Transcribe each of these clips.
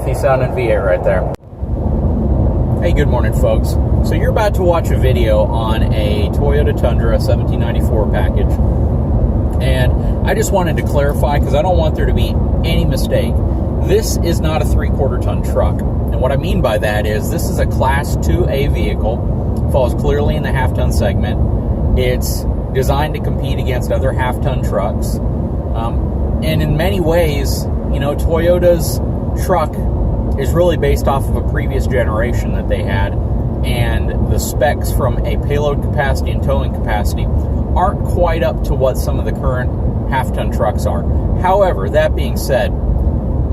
healthy sounding V8 right there. Hey, good morning, folks. So you're about to watch a video on a Toyota Tundra 1794 package. And I just wanted to clarify, because I don't want there to be any mistake. This is not a 3/4 ton truck. And what I mean by that is this is a Class 2A vehicle, falls clearly in the half-ton segment. It's designed to compete against other half-ton trucks. And in many ways, you know, Toyota's truck is really based off of a previous generation that they had, and the specs from a payload capacity and towing capacity aren't quite up to what some of the current half-ton trucks are. However, that being said,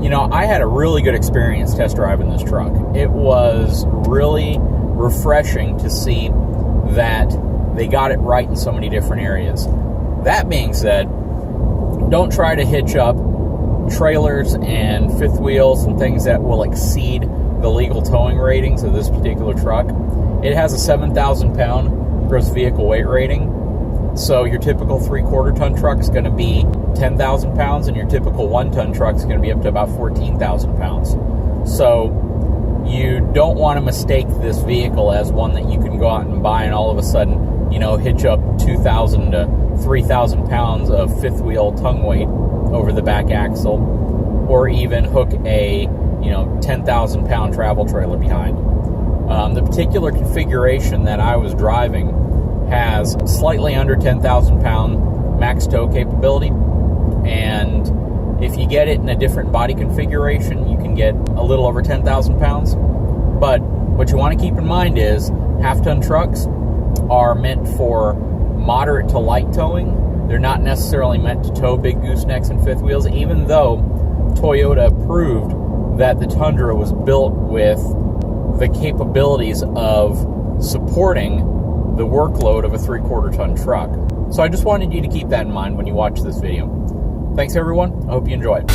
you know, I had a really good experience test driving this truck. It was really refreshing to see that they got it right in so many different areas. That being said, don't try to hitch up trailers and fifth wheels and things that will exceed the legal towing ratings of this particular truck. It has a 7,000 pound gross vehicle weight rating. So your typical 3/4 ton truck is going to be 10,000 pounds, and your typical 1 ton truck is going to be up to about 14,000 pounds. So you don't want to mistake this vehicle as one that you can go out and buy and all of a sudden, you know, hitch up 2,000 to 3,000 pounds of fifth wheel tongue weight over the back axle, or even hook a, you know, 10,000 pound travel trailer behind. The particular configuration that I was driving has slightly under 10,000 pound max tow capability, and if you get it in a different body configuration, you can get a little over 10,000 pounds. But what you want to keep in mind is half-ton trucks are meant for moderate to light towing. They're not necessarily meant to tow big goosenecks and fifth wheels, even though Toyota proved that the Tundra was built with the capabilities of supporting the workload of a 3/4 ton truck. So I just wanted you to keep that in mind when you watch this video. Thanks, everyone. I hope you enjoyed.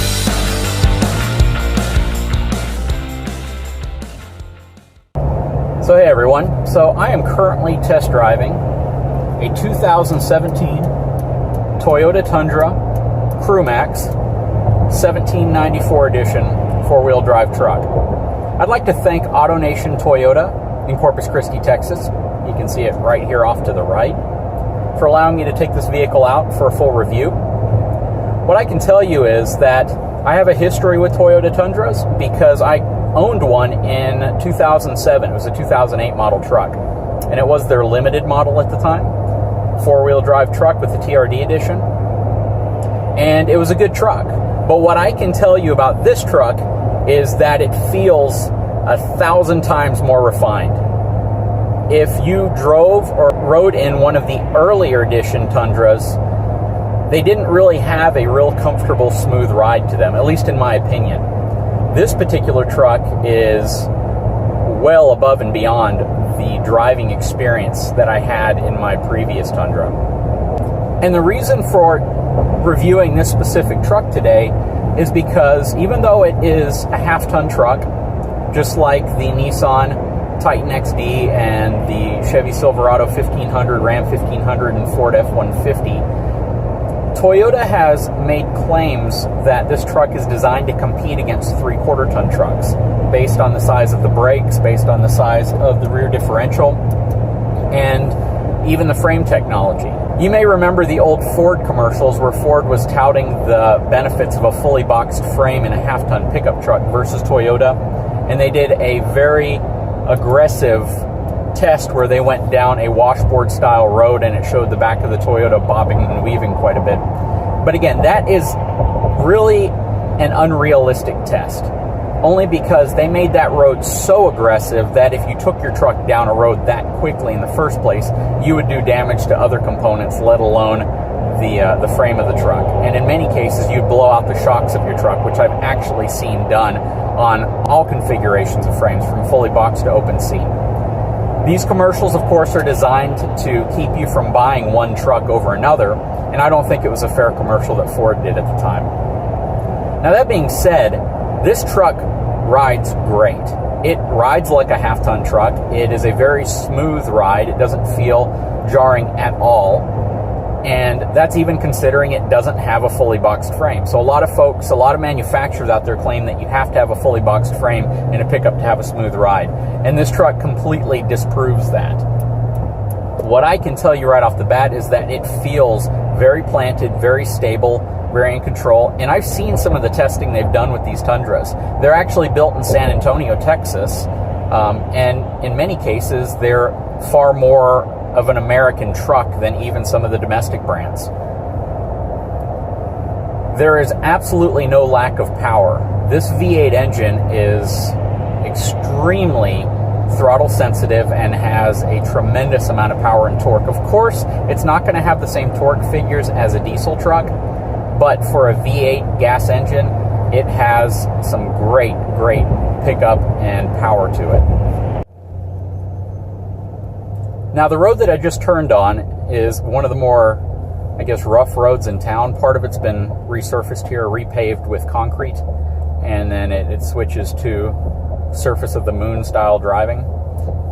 So hey, everyone. So I am currently test driving a 2017 Toyota Tundra CrewMax 1794 edition 4-wheel drive truck. I'd like to thank AutoNation Toyota in Corpus Christi, Texas. You can see it right here off to the right, for allowing me to take this vehicle out for a full review. What I can tell you is that I have a history with Toyota Tundras because I owned one in 2007. It was a 2008 model truck, and it was their limited model at the time. 4-wheel drive truck with the TRD edition, and it was a good truck. But what I can tell you about this truck is that it feels 1,000 times more refined. If you drove or rode in one of the earlier edition Tundras, they didn't really have a real comfortable, smooth ride to them, at least in my opinion. This particular truck is well above and beyond the driving experience that I had in my previous Tundra. And the reason for reviewing this specific truck today is because even though it is a half-ton truck, just like the Nissan Titan XD and the Chevy Silverado 1500, Ram 1500, and Ford F-150, Toyota has made claims that this truck is designed to compete against 3/4 ton trucks based on the size of the brakes, based on the size of the rear differential, and even the frame technology. You may remember the old Ford commercials where Ford was touting the benefits of a fully boxed frame in a half-ton pickup truck versus Toyota, and they did a very aggressive test where they went down a washboard style road and it showed the back of the Toyota bobbing and weaving quite a bit. But again, that is really an unrealistic test, only because they made that road so aggressive that if you took your truck down a road that quickly in the first place, you would do damage to other components, let alone the frame of the truck. And in many cases, you'd blow out the shocks of your truck, which I've actually seen done on all configurations of frames, from fully boxed to open seat. These commercials, of course, are designed to keep you from buying one truck over another, and I don't think it was a fair commercial that Ford did at the time. Now, that being said, this truck rides great. It rides like a half-ton truck. It is a very smooth ride. It doesn't feel jarring at all. And that's even considering it doesn't have a fully boxed frame. So a lot of folks, a lot of manufacturers out there claim that you have to have a fully boxed frame in a pickup to have a smooth ride. And this truck completely disproves that. What I can tell you right off the bat is that it feels very planted, very stable, very in control. And I've seen some of the testing they've done with these Tundras. They're actually built in San Antonio, Texas. And in many cases, they're far more of an American truck than even some of the domestic brands. There is absolutely no lack of power. This V8 engine is extremely throttle sensitive and has a tremendous amount of power and torque. Of course, it's not going to have the same torque figures as a diesel truck, but for a V8 gas engine, it has some great pickup and power to it. Now, the road that I just turned on is one of the more, I guess, rough roads in town. Part of it's been resurfaced here, repaved with concrete, and then it switches to surface of the moon style driving.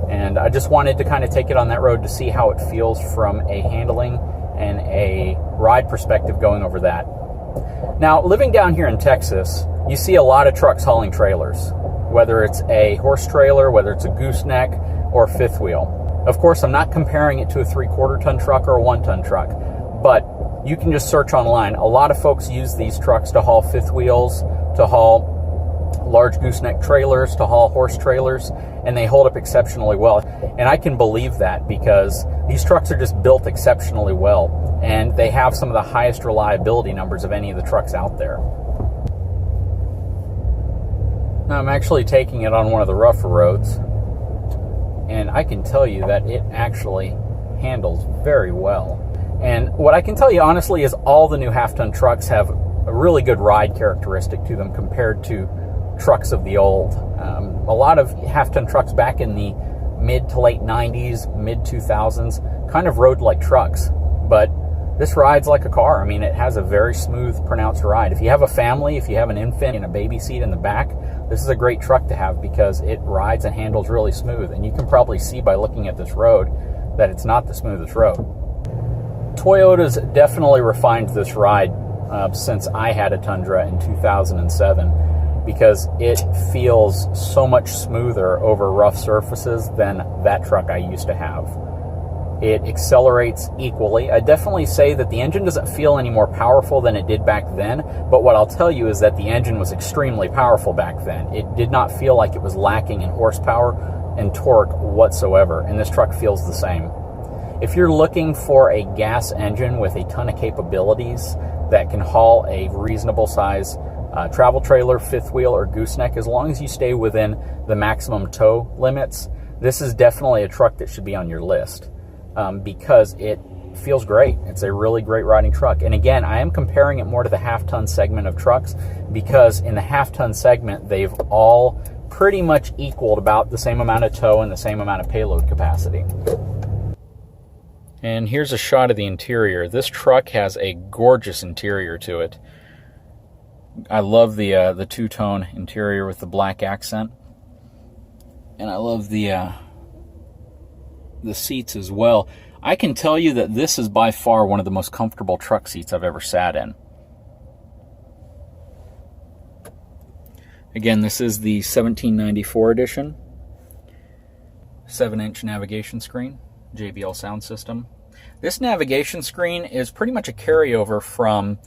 And I just wanted to kind of take it on that road to see how it feels from a handling and a ride perspective going over that. Now, living down here in Texas, you see a lot of trucks hauling trailers, whether it's a horse trailer, whether it's a gooseneck, or fifth wheel. Of course, I'm not comparing it to a 3/4 ton truck or a 1 ton truck, but you can just search online. A lot of folks use these trucks to haul fifth wheels, to haul large gooseneck trailers, to haul horse trailers, and they hold up exceptionally well. And I can believe that because these trucks are just built exceptionally well, and they have some of the highest reliability numbers of any of the trucks out there. Now, I'm actually taking it on one of the rougher roads, and I can tell you that it actually handles very well. And what I can tell you honestly is all the new half-ton trucks have a really good ride characteristic to them compared to trucks of the old. A lot of half-ton trucks back in the mid to late 90s, mid 2000s kind of rode like trucks, but this rides like a car. I mean, it has a very smooth, pronounced ride. If you have a family, if you have an infant in a baby seat in the back, this is a great truck to have because it rides and handles really smooth. And you can probably see by looking at this road that it's not the smoothest road. Toyota's definitely refined this ride since I had a Tundra in 2007 because it feels so much smoother over rough surfaces than that truck I used to have. It accelerates equally. I definitely say that the engine doesn't feel any more powerful than it did back then, but what I'll tell you is that the engine was extremely powerful back then. It did not feel like it was lacking in horsepower and torque whatsoever, and this truck feels the same. If you're looking for a gas engine with a ton of capabilities that can haul a reasonable size travel trailer, fifth wheel, or gooseneck, as long as you stay within the maximum tow limits, this is definitely a truck that should be on your list. Because it feels great. It's a really great riding truck. And again, I am comparing it more to the half-ton segment of trucks because in the half-ton segment, they've all pretty much equaled about the same amount of tow and the same amount of payload capacity. And here's a shot of the interior. This truck has a gorgeous interior to it. I love the two-tone interior with the black accent. And I love the seats as well. I can tell you that this is by far one of the most comfortable truck seats I've ever sat in. Again, this is the 1794 edition. 7-inch navigation screen, JBL sound system. This navigation screen is pretty much a carryover from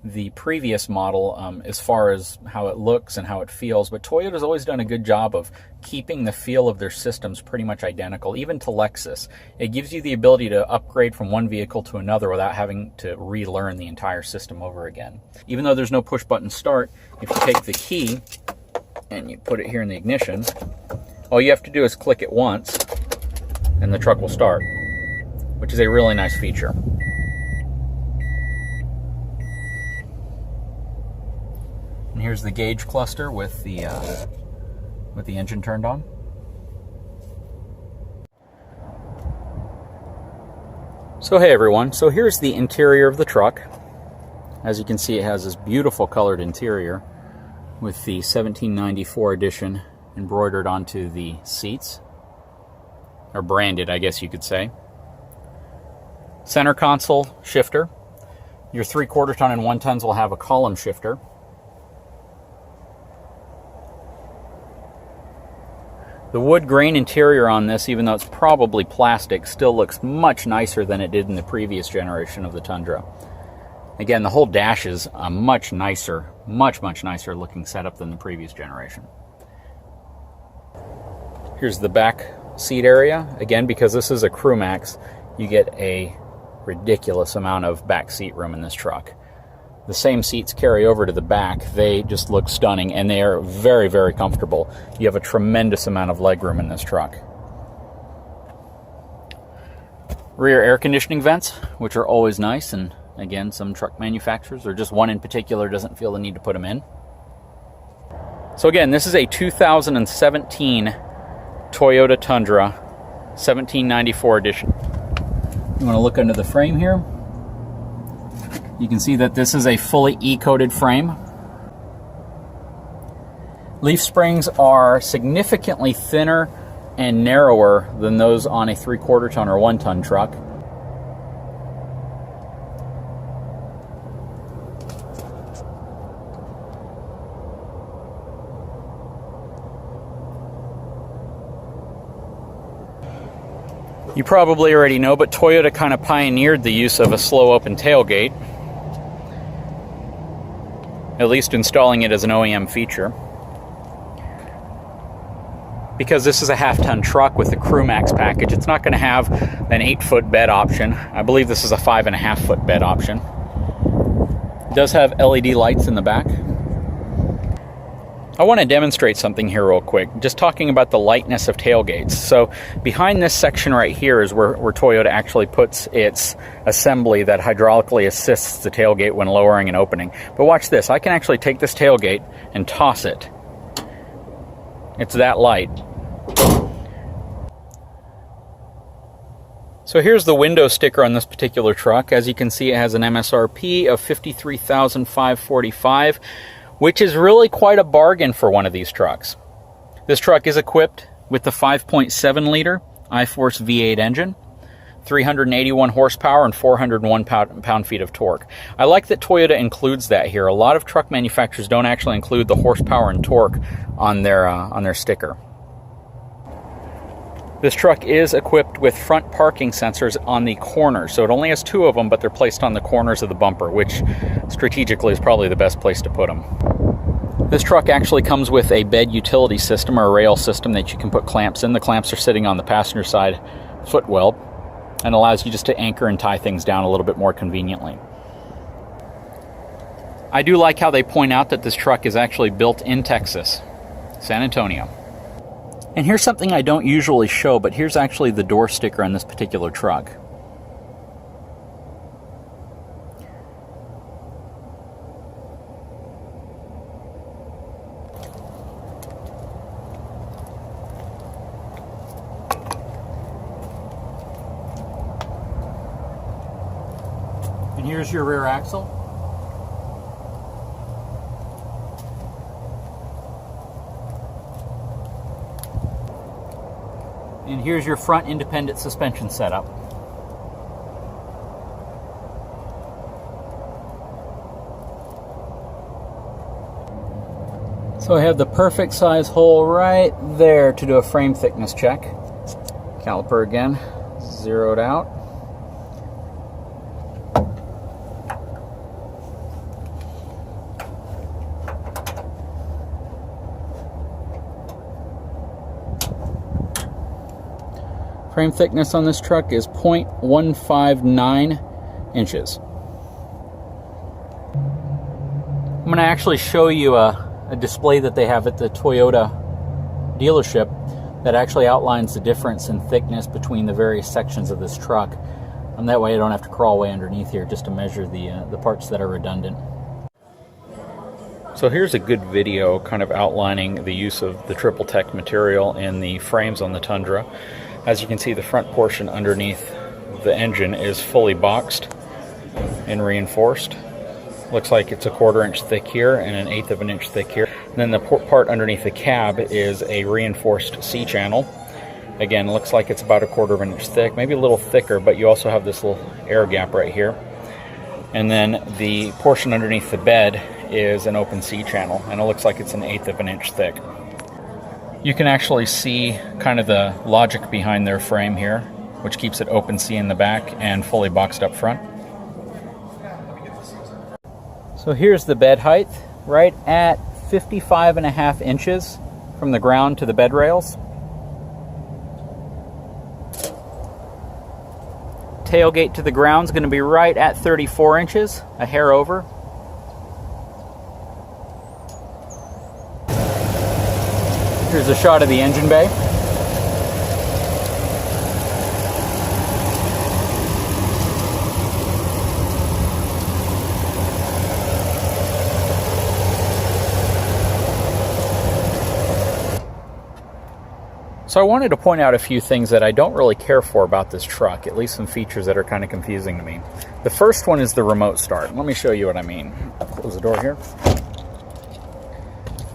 the previous model as far as how it looks and how it feels, but Toyota's always done a good job of keeping the feel of their systems pretty much identical, even to Lexus. It gives you the ability to upgrade from one vehicle to another without having to relearn the entire system over again. Even though there's no push button start, if you take the key and you put it here in the ignition, all you have to do is click it once and the truck will start, which is a really nice feature. And here's the gauge cluster with the engine turned on. So hey everyone, so here's the interior of the truck. As you can see, it has this beautiful colored interior with the 1794 edition embroidered onto the seats, or branded, I guess you could say. Center console shifter. Your 3/4 ton and 1 tons will have a column shifter. The wood grain interior on this, even though it's probably plastic, still looks much nicer than it did in the previous generation of the Tundra. Again, the whole dash is a much nicer looking setup than the previous generation. Here's the back seat area. Again, because this is a CrewMax, you get a ridiculous amount of back seat room in this truck. The same seats carry over to the back. They just look stunning, and they are very, very comfortable. You have a tremendous amount of legroom in this truck. Rear air conditioning vents, which are always nice, and again, some truck manufacturers, or just one in particular, doesn't feel the need to put them in. So again, this is a 2017 Toyota Tundra 1794 edition. You want to look under the frame here. You can see that this is a fully E-coated frame. Leaf springs are significantly thinner and narrower than those on a 3/4 ton or 1 ton truck. You probably already know, but Toyota kind of pioneered the use of a slow open tailgate, at least installing it as an OEM feature. Because this is a 1/2 ton truck with the CrewMax package, it's not going to have an 8-foot bed option. I believe this is a 5.5-foot bed option. It does have LED lights in the back. I want to demonstrate something here real quick, just talking about the lightness of tailgates. So behind this section right here is where Toyota actually puts its assembly that hydraulically assists the tailgate when lowering and opening. But watch this, I can actually take this tailgate and toss it. It's that light. So here's the window sticker on this particular truck. As you can see, it has an MSRP of $53,545. which is really quite a bargain for one of these trucks. This truck is equipped with the 5.7 liter iForce V8 engine, 381 horsepower and 401 pound-feet of torque. I like that Toyota includes that here. A lot of truck manufacturers don't actually include the horsepower and torque on their sticker. This truck is equipped with front parking sensors on the corners, so it only has 2 of them, but they're placed on the corners of the bumper, which strategically is probably the best place to put them. This truck actually comes with a bed utility system or a rail system that you can put clamps in. The clamps are sitting on the passenger side footwell and allows you just to anchor and tie things down a little bit more conveniently. I do like how they point out that this truck is actually built in Texas, San Antonio. And here's something I don't usually show, but here's actually the door sticker on this particular truck. And here's your rear axle. And here's your front independent suspension setup. So I have the perfect size hole right there to do a frame thickness check. Caliper again, zeroed out. Frame thickness on this truck is 0.159 inches. I'm going to actually show you a display that they have at the Toyota dealership that actually outlines the difference in thickness between the various sections of this truck. And that way I don't have to crawl way underneath here just to measure the parts that are redundant. So here's a good video kind of outlining the use of the triple tech material in the frames on the Tundra. As you can see, the front portion underneath the engine is fully boxed and reinforced. Looks like it's a 1/4 inch thick here and an 1/8 of an inch thick here. And then the part underneath the cab is a reinforced C-channel Again, looks like it's about 1/4 inch thick, maybe a little thicker, but you also have this little air gap right here. And then the portion underneath the bed is an open C channel, and it looks like it's 1/8 inch thick. You can actually see kind of the logic behind their frame here, which keeps it open C in the back and fully boxed up front. So here's the bed height, right at 55.5 inches from the ground to the bed rails. Tailgate to the ground is going to be right at 34 inches, a hair over. Here's a shot of the engine bay. So I wanted to point out a few things that I don't really care for about this truck, at least some features that are kind of confusing to me. The first one is the remote start. Let me show you what I mean. Close the door here.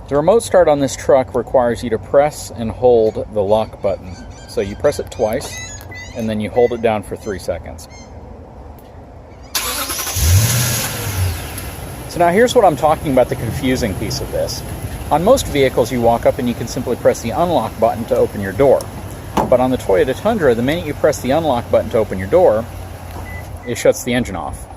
The remote start on this truck requires you to press and hold the lock button. So you press it twice, and then you hold it down for 3 seconds. So now here's what I'm talking about, the confusing piece of this. On most vehicles, you walk up and you can simply press the unlock button to open your door. But on the Toyota Tundra, the minute you press the unlock button to open your door, it shuts the engine off.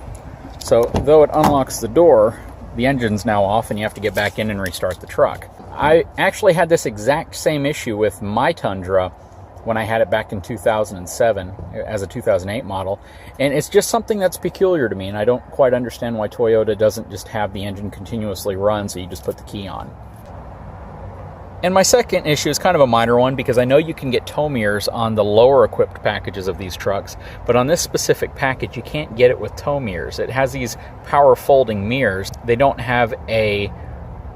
So though it unlocks the door, the engine's now off and you have to get back in and restart the truck. I actually had this exact same issue with my Tundra when I had it back in 2007 as a 2008 model. And it's just something that's peculiar to me, and I don't quite understand why Toyota doesn't just have the engine continuously run so you just put the key on. And my second issue is kind of a minor one, because I know you can get tow mirrors on the lower equipped packages of these trucks, but on this specific package you can't get it with tow mirrors. It has these power folding mirrors. They don't have a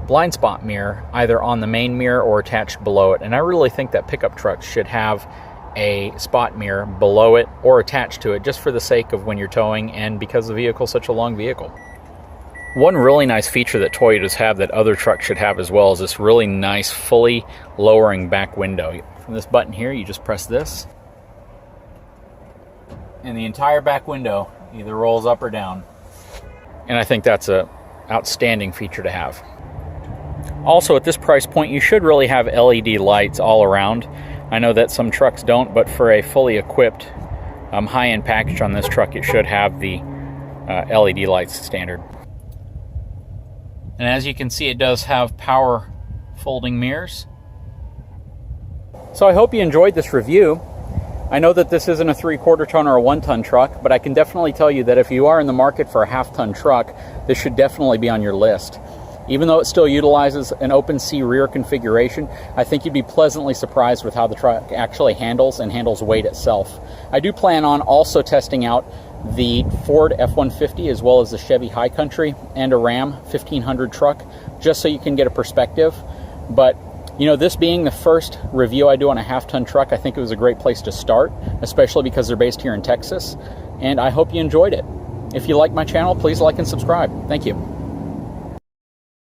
blind spot mirror either on the main mirror or attached below it, and I really think that pickup trucks should have a spot mirror below it or attached to it, just for the sake of when you're towing and because the vehicle's such a long vehicle. One really nice feature that Toyotas have that other trucks should have as well is this really nice, fully lowering back window. From this button here, you just press this, and the entire back window either rolls up or down. And I think that's an outstanding feature to have. Also, at this price point, you should really have LED lights all around. I know that some trucks don't, but for a fully equipped high-end package on this truck, it should have the LED lights standard. And as you can see, it does have power folding mirrors. So I hope you enjoyed this review. I know that this isn't a 3/4 ton or a 1 ton truck, but I can definitely tell you that if you are in the market for a 1/2 ton truck, this should definitely be on your list. Even though it still utilizes an open C rear configuration, I think you'd be pleasantly surprised with how the truck actually handles and handles weight itself. I do plan on also testing out the Ford F-150 as well as the Chevy High Country and a Ram 1500 truck, just so you can get a perspective. But you know, this being the first review I do on a 1/2 ton truck, I think it was a great place to start, especially because they're based here in Texas, and I hope you enjoyed it. If you like my channel, please like and subscribe. Thank you.